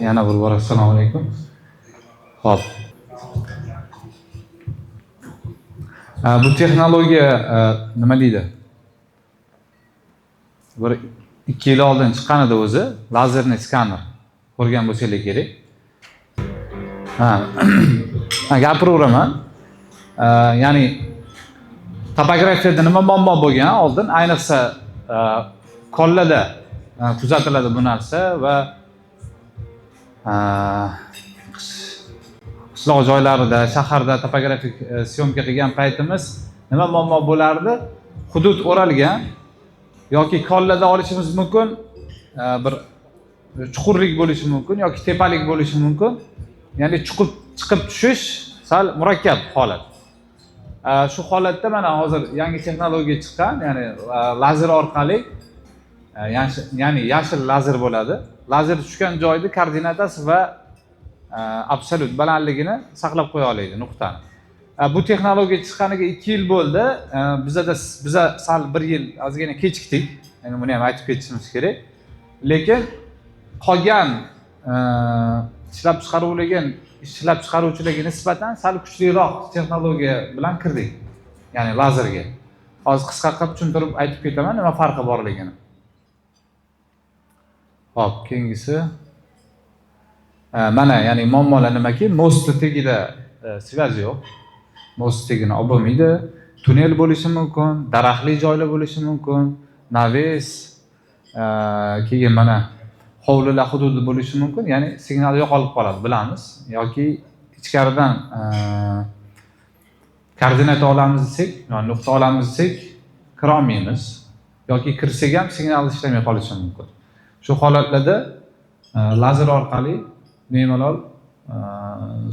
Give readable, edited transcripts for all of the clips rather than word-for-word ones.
Yana bir bor assalomu alaykum. Xo'p. Bu texnologiya nima deydi? Bir 2 yil oldin chiqqan edi o'zi, lazerli skaner. Ko'rgan bo'lsangiz kerak. Gapiraveraman. Ya'ni topografiyada nima muammo bo'lgan oldin, ayniqsa kollada kuzatiladi bu narsa va qishloq joylarida, shaharda topografik syomka qilgan paytimiz nima muammo bo'lardi? Hudud o'ralgan yoki kollada olishimiz mumkin, bir chuqurlik bo'lishi mumkin yoki tepalik bo'lishi mumkin. Ya'ni chiqib tushish sal murakkab holat. Shu holatda mana hozir yangi texnologiya chiqqan, ya'ni lazer orqali, ya'ni yashil lazer bo'ladi. Lazer tushgan joyda koordinatasi va absolut balandligini saqlab qo'ya oladi nuqtani. Bu texnologiya chiqqaniga 2 yil bo'ldi. Biza sal 1 yil ozgina kechikdik. Ya'ni buni ham aytib ketishimiz kerak. Lekin qolgan ishlab chiqaruvchilarga nisbatan sal kuchliroq texnologiya bilan kirdik. Ya'ni lazerga. Hozir qisqa qilib tushuntirib aytib ketaman nima farqi borligini. Xo'p, keyingisi mana ya'ni muammolar nimaki? Most tagida svязь yo'q. Most tagini olib bo'lmaydi. Tunnel bo'lishi mumkin, daraxtli joylar bo'lishi mumkin, naves, keyin mana hovlilar hududi bo'lishi mumkin. Ya'ni signal yo'qolib qoladi, bilamiz. Yoki ichkaridan koordinat olamiz desak, ya'ni nuqta olamiz desak, kira olmaymiz. Yoki kirsak ham signal ishlamay qolishi mumkin. Shu holatlarda lazer orqali bemalol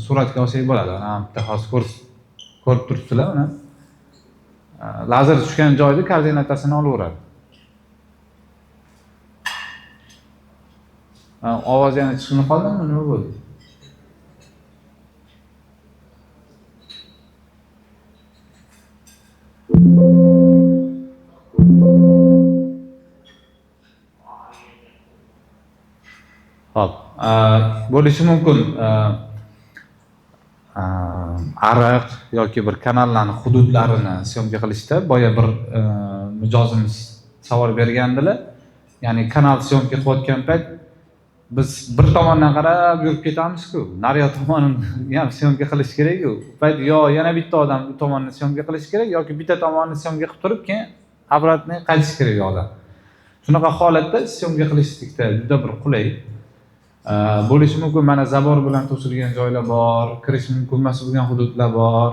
suratga olsak bo'ladi. Mana bitta hozir ko'rib turibsizlar, mana. Lazer tushgan joyda koordinatasini olaveradi. Ovoz yana chiqmay qoldimi? Nima bo'ldi? Xo'p, bo'lishi mumkin ariq yoki bir kanallarni hududlarini syomka qilishda boya bir mijozimiz savol bergandilar. Ya'ni kanal syomka qilayotgan payt biz bir tomondan qarab yurib ketamiz-ku, nariyoq tomonini ham syomka qilish kerak-ku. Payt yo yana bitta odam bu tomonni syomka qilish kerak yoki bitta tomonni syomka qilib turib, keyin obratni qaytish kerak odam. Shunaqa holatda syomka qilishlikda juda bir qulay. Bo'lishi mumkin, mana zabor bilan to'silgan joylar bor, kirish mumkin emas bo'lgan hududlar bor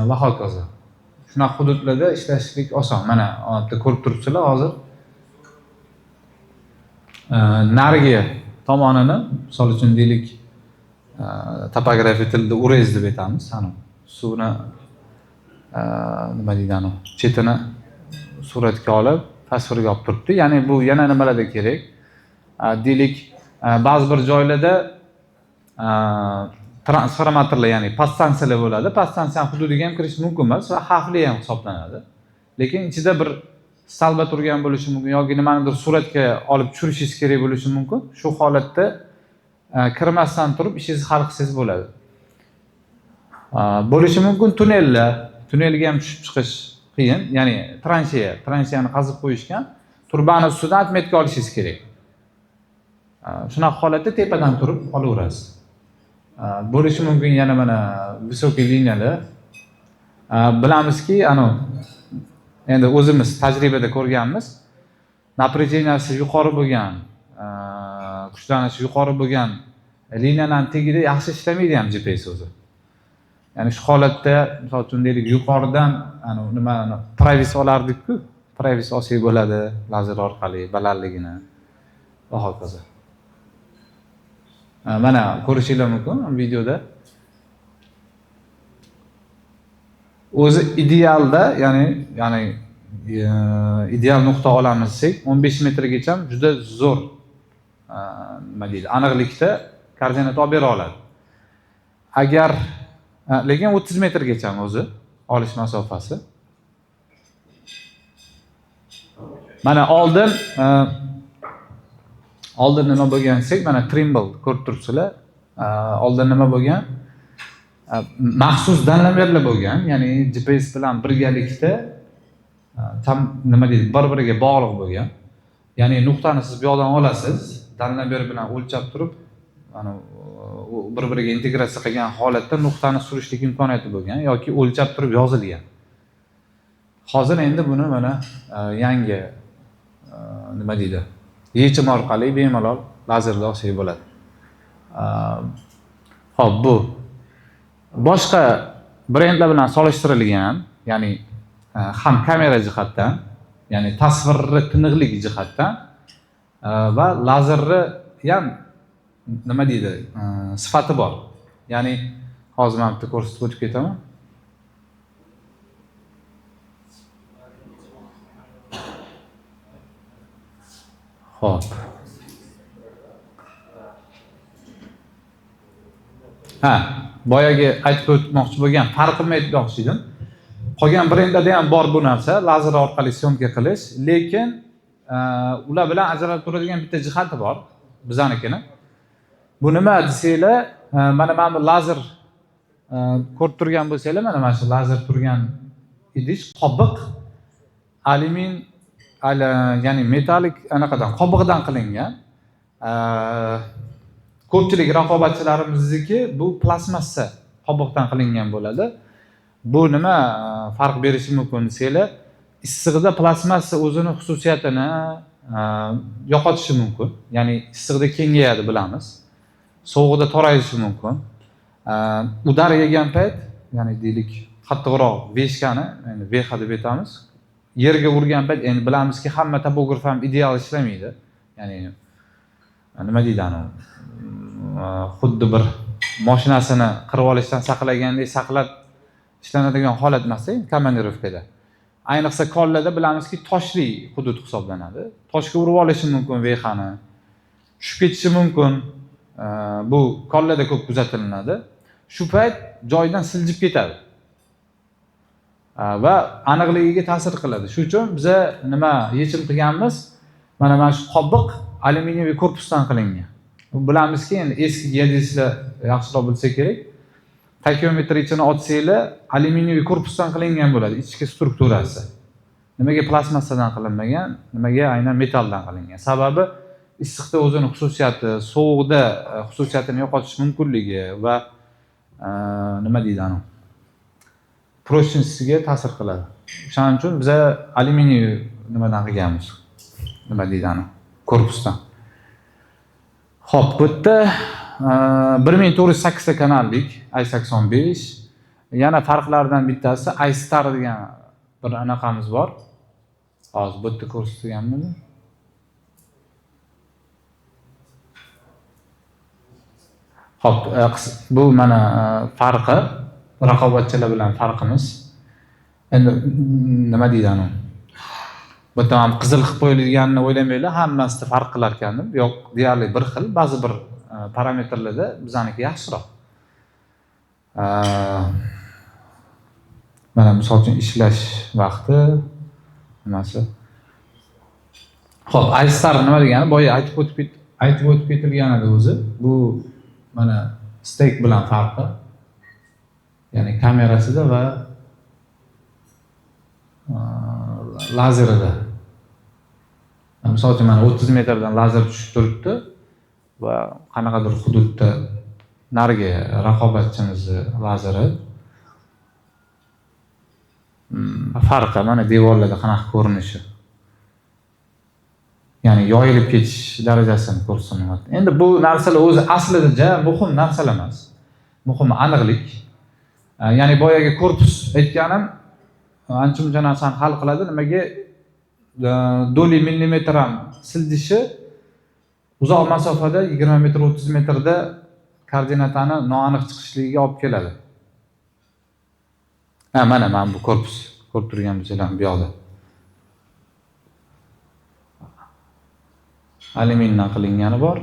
va hokazo. Shunaqa hududlarda ishlashlik oson. Mana bitta ko'rib turibsizlar hozir. Narigi tomonini, misol uchun deylik, topografiya tilida urez deb aytamiz. Ana suvni nima deydi, chetini suratga olib, tasvirga olib turibdi. Ya'ni bu yana nimalarda kerak? Deylik, ba'zi bir joylarda transformatorlar, ya'ni podstansiyalar bo'ladi. Podstansiya hududiga ham kirish mumkin emas va xavfli ham hisoblanadi. Lekin ichida bir salba turgan bo'lishi mumkin yoki nimanidir suratga olib tushirishingiz kerak bo'lishi mumkin. Shu holatda kirmasdan turib ishingizni hal qilsangiz bo'ladi. Bo'lishi mumkin tunnellar, tunnelga ham tushib chiqish qiyin. Ya'ni transheyani qazib qo'yishgan, turbani ustidan отметка olishingiz kerak. Shunaqa holatda tepadan turib olaverasiz. Bo'lishi mumkin yana mana visokiy liniyalar. Bilamizki, endi o'zimiz tajribada ko'rganmiz. Naprejeniyasi yuqori bo'lgan, kuchlanishi yuqori bo'lgan liniyalarning tagida yaxshi ishlamaydi ham GPS o'zi. Ya'ni shu holatda, misol uchun deylik, yuqoridan privis olardik-ku. Privis olsak bo'ladi lazer orqali balandligini va hokazo. Mana ko'rishingiz mumkin videoda. O'zi idealda, ya'ni ideal nuqta olamiz desak, 15 metrgacha juda zo'r nima deydi, aniqlikda koordinat olib bera oladi. Agar lekin 30 metrgacha o'zi olish masofasi. Mana oldin Oldin nima bo'lgan desak, mana Trimble ko'rib turibsizlar. Oldin nima bo'lgan? Maxsus danlamerlar bo'lgan, ya'ni GPS bilan birgalikda tam nima deydi, bir-biriga bog'liq bo'lgan. Ya'ni nuqtani siz bu yoqdan olasiz, danlamer bilan o'lchab turib, mana bir-biriga integratsiya qilgan holatda nuqtani surishlik imkoniyati bo'lgan yoki o'lchab turib yozilgan. Hozir endi buni mana yangi nima deydi? Yechim orqali bemalol lazerda olsak bo'ladi. Xo'p, bu boshqa brendlar bilan solishtirilgan, ya'ni ham kamera jihatdan, ya'ni tasvirni tiniqlik jihatdan va lazerni ham nima deydi, sifati bor. Ya'ni hozir men bitta ko'rsatib o'tib ketaman. Xo'p. Boyagi aytib o'tmoqchi bo'lgan farqimni aytmoqchi edim. Qolgan brendlarda ham bor bu narsa, lazer orqali syomka qilish, lekin ular bilan ajralib turadigan bitta jihati bor, bizanikini. Bu nima desanglar, mana bu lazer ko'rib turgan bo'lsanglar, mana shu lazer turgan idish qobiq alyumin, ya'ni metalik anaqadan, qobig'idan qilingan. Ko'pchilik raqobatchilarimizniki bu plastmassa qobiqdan qilingan bo'ladi. Bu nima farq berishi mumkin desanglar, issiqda plastmassa o'zini xususiyatini yo'qotishi mumkin. Ya'ni issiqda kengayadi bilamiz. Sovuqda torayishi mumkin. Udar yegan payt, ya'ni deylik, qattiqroq veshkani, ya'ni vexa deb aytamiz. Yerga urgan payt, endi bilamizki, hamma topograf ham ideal ishlamaydi. Ya'ni nima deydi ana? Xuddi bir mashinasini qirib olishdan saqlagandek saqlab ishlanadigan holat emas-ku komandirovkada. Ayniqsa kollada bilamizki, toshli hudud hisoblanadi. Toshga urib olishi mumkin vexani. Tushib ketishi mumkin. Bu kollada ko'p kuzatiladi. Shu payt joydan siljib ketadi. Va aniqligiga ta'sir qiladi. Shuning uchun biz nima yechim qilganmiz? Mana shu qobiq alyuminiy korpusdan qilingan. Bilamizki, endi eski geodezistlar yaxshiroq bilsa kerak. Takiometr ichini ochsanglar, alyuminiy korpusdan qilingan bo'ladi, ichki strukturasi. Nimaga plastmassadan qilinmagan, nimaga aynan metalldan qilingan? Sababi issiqda o'zining xususiyati, sovuqda xususiyatini yo'qotish mumkinligi va nima deydi ana? Prочностьga ta'sir qiladi. Shuning uchun biz alyuminiy nimadan qilganmiz? Nima deydi ana? Korpusdan. Xo'p, bu yerda 1408 kanallik i85. Yana farqlardan bittasi iStar degan bir anaqamiz bor. Hozir bu yerda ko'rsatilganmi? Xo'p, bu mana farqi, raqobatchilar bilan farqimiz. Endi nima deydi ana? Bu ham qizil qilib qo'yilganini o'ylamanglar, hammasida farq qilar ekandim. Yo'q, deyarli bir xil, ba'zi bir parametrlarda bizaniki yaxshiroq. Mana misol uchun ishlash vaqti nimasi? Xo'p, iStar nima degani? Boya aytib o'tib ketilgan edi o'zi. Bu mana Steak bilan farqi. Ya'ni kamerasida va lazerida. Misol uchun mana 30 metrdan lazer tushib turibdi va qanaqadir hududda nariga raqobatchimizni lazeri. Farqi mana devorlarda qanaqa ko'rinishi. Ya'ni yoyilib ketish darajasini ko'rsatmayapti. Endi bu narsalar o'zi aslida muhim narsalar emas. Muhimi aniqlik. Ya'ni boyagi korpus aytganim ancha-muncha narsani hal qiladi. Nimaga doli millimetr ham siljishi uzoq masofada 20 metr 30 metrda koordinatani noaniq chiqishligiga olib keladi. Mana bu korpus ko'rib turgan bo'lsanglar bu yoqda. Alyumindan qilingani bor,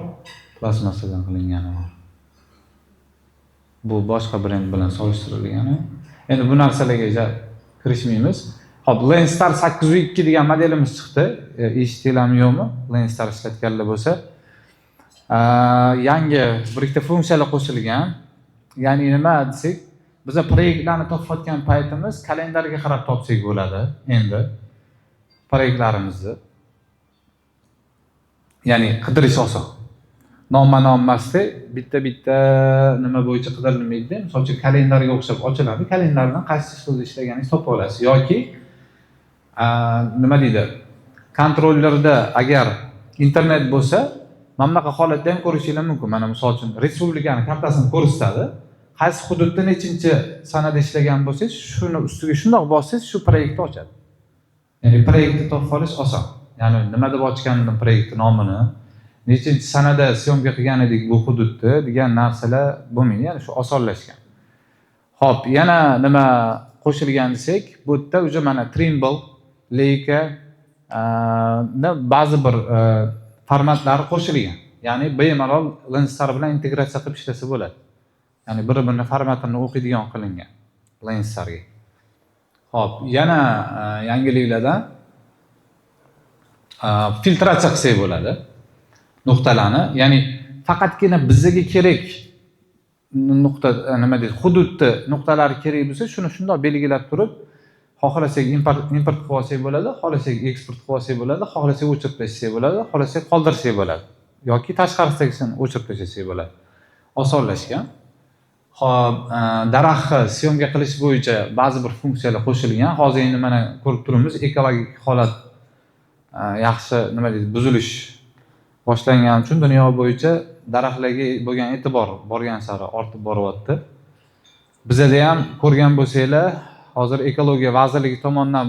plastmassadan qilingani bor. Bu boshqa brend bilan solishtirilgani. Endi bu narsalarga kirishmaymiz. Hop, Lenstar 802 degan modelimiz chiqdi. Eshitdinglarmi yo'qmi? Lenstar ishlatganlar bo'lsa, yangi bir ikkita funksiyalar qo'shilgan. Ya'ni nima desak, biz proyektlarni topayotgan paytimiz kalendarga qarab topsak bo'ladi endi proyektlarimizni. Ya'ni qidirish oson. Nomma-nom emasda bitta nima bo'yicha qidirilmaydi. Misol uchun kalendarga o'xshab ochiladi. Kalendardan qaysi xil ishlaganingizni topa olasiz yoki nima deydi? Kontrollerda agar internet bo'lsa, mana bunaqa holatda ham ko'rishingiz mumkin. Mana misol uchun respublikani kartasini ko'rsatadi. Qaysi hududda nechinchi sanada ishlagan bo'lsangiz, shuni ustiga shundoq bossangiz, shu proyektni ochadi. Ya'ni proyektni topib olish oson. Ya'ni nima deb ochgandim proyekt nomini, nechinchi sanada syomka qilgan edik bu hududda degan narsalar bo'lmaydi. Ya'ni shu osonlashgan. Xo'p, yana nima qo'shilgan desak, bu yerda uje mana Trimble, Leica ba'zi bir formatlari qo'shilgan. Ya'ni bemalol lenslar bilan integratsiya qilib ishlasa bo'ladi. Ya'ni bir-birini formatini o'qiydigan qilingan lenslarga. Xo'p, yana yangiliklardan filtratsiya qilsak bo'ladi nuqtalarni. Ya'ni faqatgina bizga kerak nuqta nima deydi, hududda nuqtalar kerak bo'lsa, shuni shundoq belgilab turib, xohlasak import qilib olsak bo'ladi, xohlasak eksport qilib olsak bo'ladi, xohlasak o'chirib tashlasak bo'ladi, xohlasak qoldirsak bo'ladi yoki tashqarisidagisini o'chirib tashlasak bo'ladi. Osonlashgan. Xo'p, daraxtni syomka qilish bo'yicha ba'zi bir funksiyalar qo'shilgan. Hozir endi mana ko'rib turibmiz, ekologik holat yaxshi nima deydi, buzilish boshlangani uchun dunyo bo'yicha daraxtlarga bo'lgan e'tibor borgan sari ortib boryapti. Bizda ham ko'rgan bo'lsanglar, hozir ekologiya vazirligi tomonidan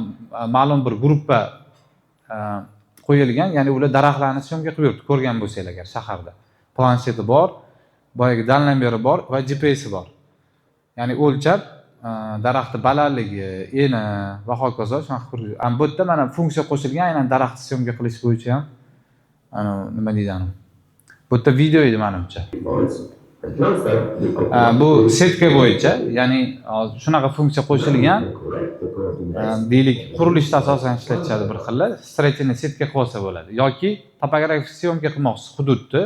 ma'lum bir gruppa qo'yilgan, ya'ni ular daraxtlarni syomka qilib yuribdi, ko'rgan bo'lsanglar agar shaharda. Plansheti bor, boyagi dallameri bor va GPS'i bor. Ya'ni o'lchab, daraxtning balandligi, eni va hokazo shunaqa ko'rib. Bu yerda mana funksiya qo'shilgan, aynan daraxtni syomka qilish bo'yicha ham nima deydi? Bu yerda video edi menimcha. Bu setka bo'yicha, ya'ni shunaqa funksiya qo'shilgan. Deylik, qurilishda asosan ishlatishadi bir xillar. Stretchini setka qilib olsa bo'ladi yoki topografik syomka qilmoqchisiz hududni.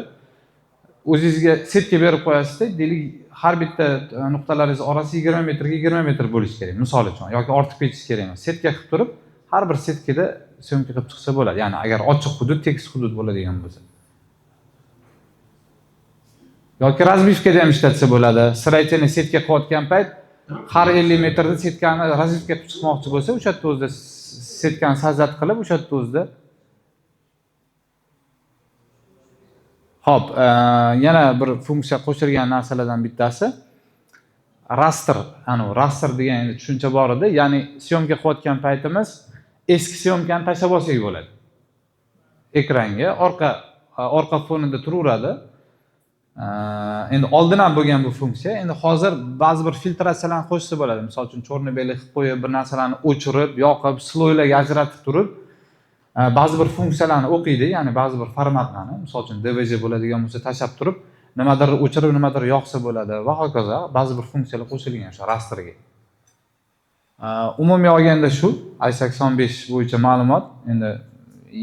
O'zingizga setka berib qo'yasizda, deylik, har bitta nuqtalaringiz orasi 20 metrga 20 metr bo'lishi kerak, misol uchun, yoki ortib ketish kerak emas. Setka qilib turib, har bir setkada syomka qilib chiqsa bo'ladi. Ya'ni agar ochiq hudud, tekis hudud bo'ladigan bo'lsa. Yoki razbivkada ham ishlatsa bo'ladi. Siraychani setka qilayotgan payt har 50 metrda setkani razbivka qilib chiqmoqchi bo'lsa, o'sha yerda o'zida setkani sajdat qilib, o'sha yerda o'zida. Xo'p, yana bir funksiya qo'shilgan narsalardan bittasi raster. Raster degan tushuncha bor edi. Ya'ni syomka qilayotgan paytimiz eski syomkani tashlab olsak bo'ladi. Ekranga orqa fonida turaveradi. Endi oldin ham bo'lgan bu funksiya. Endi hozir ba'zi bir filtratsiyalarni qo'shsa bo'ladi. Misol uchun chornobellik qilib qo'yib, bir narsalarni o'chirib, yoqib, sloylarga ajratib turib, ba'zi bir funksiyalarni o'qiydi, ya'ni ba'zi bir formatlarni, misol uchun DVJ bo'ladigan bo'lsa tashlab turib, nimadir o'chirib, nimadir yoqsa bo'ladi va hokazo. Ba'zi bir funksiyalar qo'shilgan o'sha rasterga. Umumiy olganda shu i85 bo'yicha ma'lumot. Endi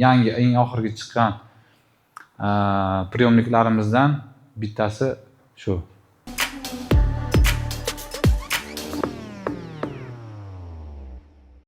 yangi eng oxirgi chiqqan priyomniklarimizdan bittasi shu.